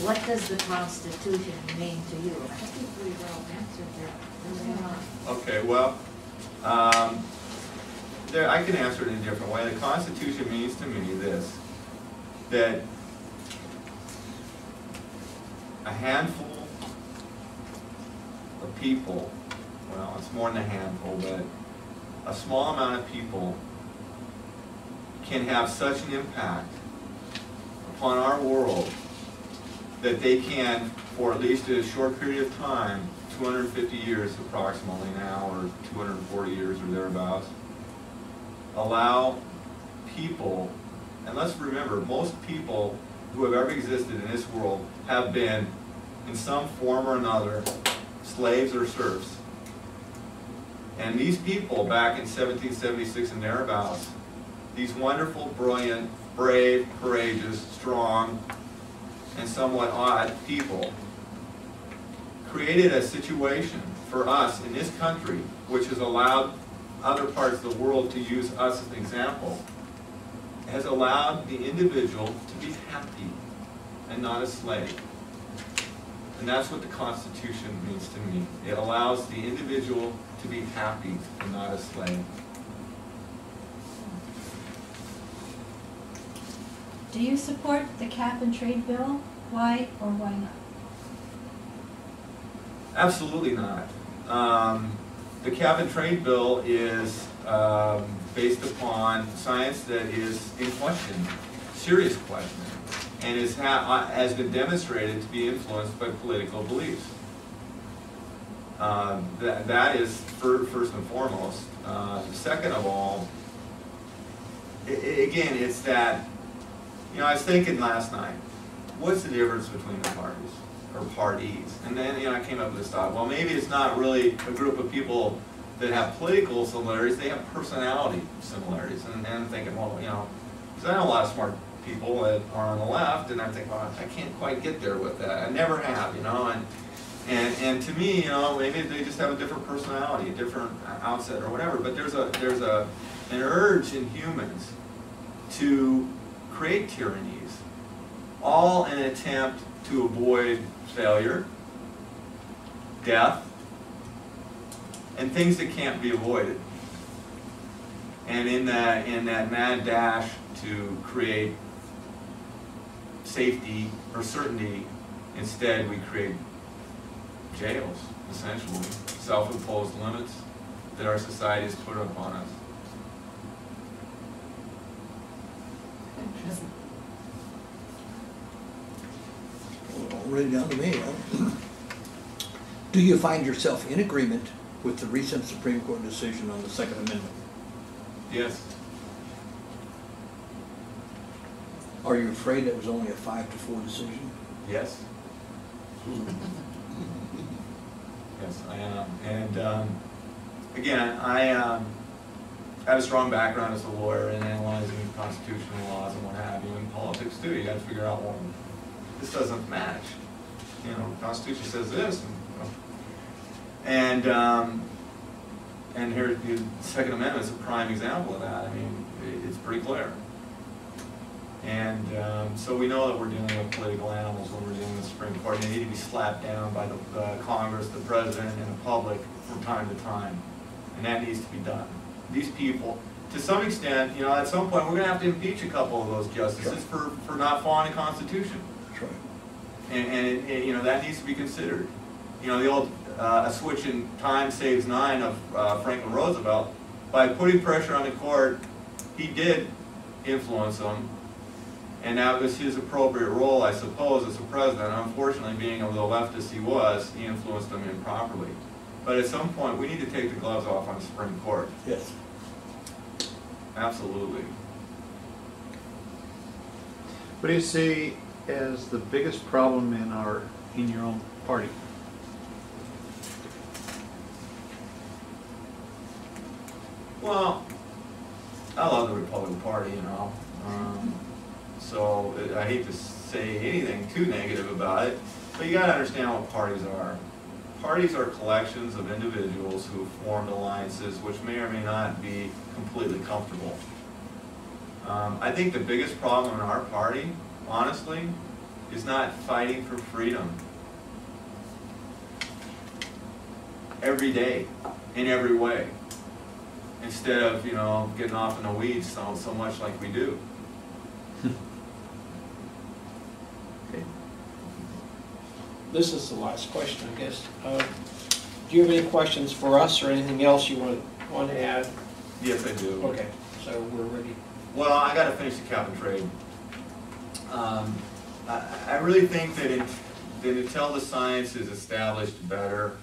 What does the Constitution mean to you? I think we well answered that. Okay, well, I can answer it in a different way. The Constitution means to me this, that a handful of people, well, it's more than a handful, but a small amount of people can have such an impact upon our world that they can, for at least a short period of time, 250 years approximately now, or 240 years or thereabouts, allow people, and let's remember, most people who have ever existed in this world have been, in some form or another, slaves or serfs. And these people, back in 1776 and thereabouts, these wonderful, brilliant, brave, courageous, strong, and somewhat odd people, created a situation for us in this country which has allowed other parts of the world to use us as an example, has allowed the individual to be happy and not a slave. And that's what the Constitution means to me. It allows the individual to be happy and not a slave. Do you support the cap and trade bill? Why or why not? Absolutely not. The cap and trade bill is based upon science that is in question, serious question, and has been demonstrated to be influenced by political beliefs. That is first and foremost. Second of all, again, it's that, I was thinking last night, what's the difference between the parties, or parties? And then, I came up with this thought, well, maybe it's not really a group of people that have political similarities, they have personality similarities. And I'm thinking, well, because I know a lot of smart people that are on the left, and I'm thinking, well, I can't quite get there with that. I never have, and to me, maybe they just have a different personality, a different outset or whatever. But there's an urge in humans to create tyrannies, all in an attempt to avoid failure, death, and things that can't be avoided. And in that mad dash to create safety or certainty, instead we create jails, essentially, self-imposed limits that our society has put upon us. Really down to me. Do you find yourself in agreement with the recent Supreme Court decision on the Second Amendment? Yes. Are you afraid it was only a 5-4 decision? Yes. Yes, I am. And again, I have a strong background as a lawyer in analyzing constitutional laws and what have you, and politics too. You got to figure out, well, this doesn't match. The Constitution says this, and here the Second Amendment is a prime example of that. I mean, it's pretty clear. And so we know that we're dealing with political animals when we're dealing with the Supreme Court. They need to be slapped down by the Congress, the President, and the public from time to time. And that needs to be done. These people, to some extent, at some point, we're going to have to impeach a couple of those justices for not following the Constitution. That's right. And that needs to be considered. The old a switch in time saves 9 of Franklin Roosevelt. By putting pressure on the court, he did influence them. And that was his appropriate role, I suppose, as a president. Unfortunately, being a little leftist he was, he influenced them improperly. But at some point, we need to take the gloves off on the Supreme Court. Yes. Absolutely. What do you see as the biggest problem in your own party? Well, I love the Republican Party, so I hate to say anything too negative about it, but you got to understand what parties are. Parties are collections of individuals who have formed alliances which may or may not be completely comfortable. I think the biggest problem in our party honestly, is not fighting for freedom every day, in every way, instead of, you know, getting off in the weeds so much like we do. This is the last question, I guess. Do you have any questions for us or anything else you want to add? Yes, I do. Okay, so we're ready. Well, I got to finish the cap and trade. I really think that until the science is established better,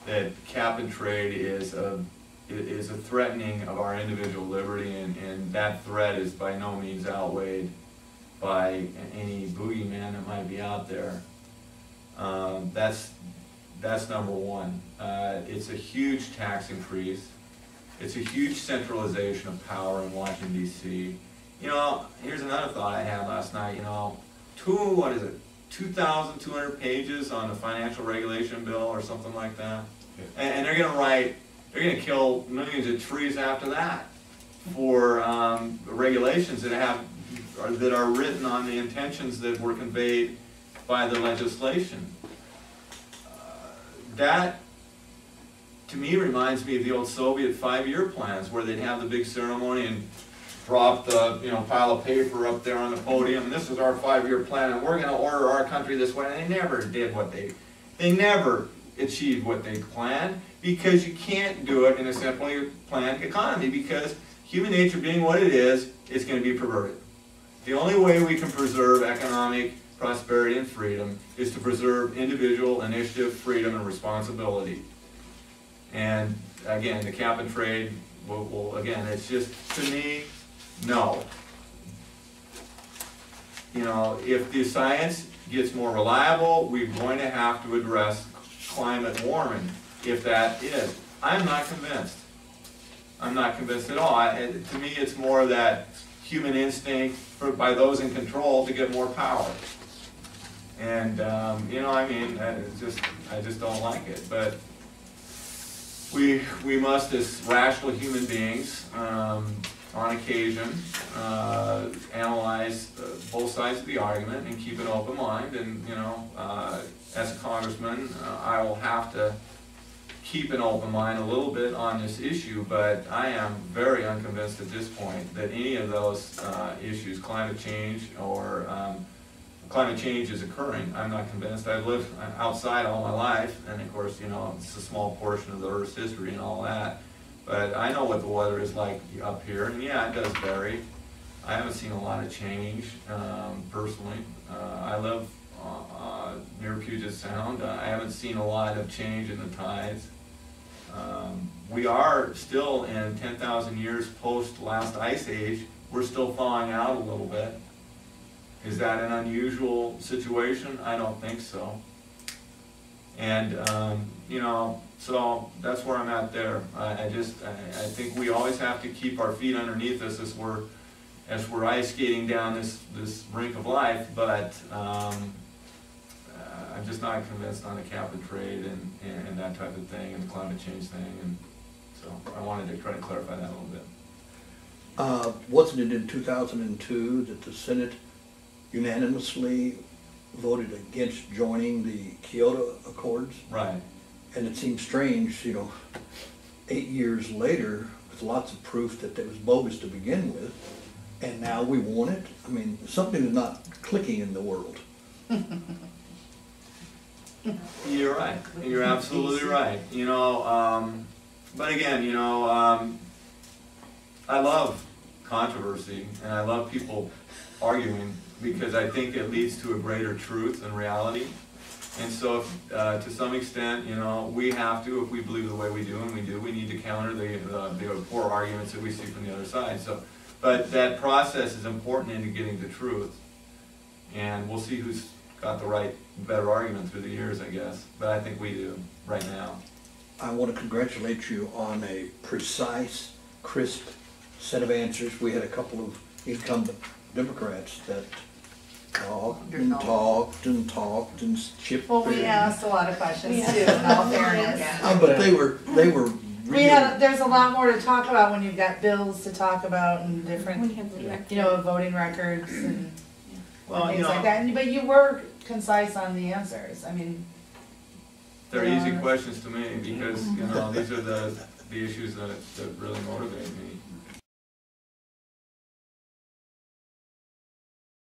that cap and trade is a threatening of our individual liberty, and that threat is by no means outweighed by any boogeyman that might be out there. That's number one. It's a huge tax increase. It's a huge centralization of power in Washington, D.C. You know, here's another thought I had last night. You know, 2,200 pages on the financial regulation bill or something like that, and they're going to kill millions of trees after that for regulations that are written on the intentions that were conveyed by the legislation. That, to me, reminds me of the old Soviet 5-year plans, where they'd have the big ceremony and drop the pile of paper up there on the podium. This is our 5-year plan, and we're going to order our country this way. And they never did what they never achieved what they planned, because you can't do it in a simply planned economy, because human nature being what it is going to be perverted. The only way we can preserve economic prosperity and freedom is to preserve individual initiative, freedom, and responsibility. And again, the cap and trade will again, it's just, to me, no. You know, if the science gets more reliable, we're going to have to address climate warming, if that is. I'm not convinced. I'm not convinced at all. To me, it's more of that human instinct by those in control to get more power. And you know, I mean, I just don't like it. But we must, as rational human beings, on occasion, analyze both sides of the argument and keep an open mind. And you know, as a congressman, I will have to keep an open mind a little bit on this issue, but I am very unconvinced at this point that any of those issues, climate change or climate change is occurring. I'm not convinced. I've lived outside all my life, and of course, you know, it's a small portion of the Earth's history and all that, but I know what the weather is like up here, and yeah, it does vary. I haven't seen a lot of change, personally. I live near Puget Sound. I haven't seen a lot of change in the tides. We are still in 10,000 years post last ice age. We're still thawing out a little bit. Is that an unusual situation? I don't think so. And you know, so that's where I'm at there. I think we always have to keep our feet underneath us as we're ice skating down this rink of life. But I'm just not convinced on the cap and trade and that type of thing, and the climate change thing, and so I wanted to try to clarify that a little bit. Wasn't it in 2002 that the Senate unanimously voted against joining the Kyoto Accords? Right. And it seems strange, you know, 8 years later, with lots of proof that it was bogus to begin with, and now we want it? I mean, something is not clicking in the world. You're right. You're absolutely right. You know, but again, you know, I love controversy, and I love people arguing, because I think it leads to a greater truth and reality. And so, to some extent, you know, we have to, if we believe the way we do, and we do, we need to counter the poor arguments that we see from the other side. So, but that process is important into getting the truth, and we'll see who's got the better argument through the years, I guess. But I think we do right now. I want to congratulate you on a precise, crisp set of answers. We had a couple of incumbent Democrats that talked and talked and talked and chipped Well, we in. asked a lot of questions too, in all fairness. But they were really. There's a lot more to talk about when you've got bills to talk about and When different, you have the record. you know, voting records and. Well, and you things like know, that. But you were concise on the answers. I mean, they're Yeah. easy questions to me because, you know, these are the issues that really motivate me.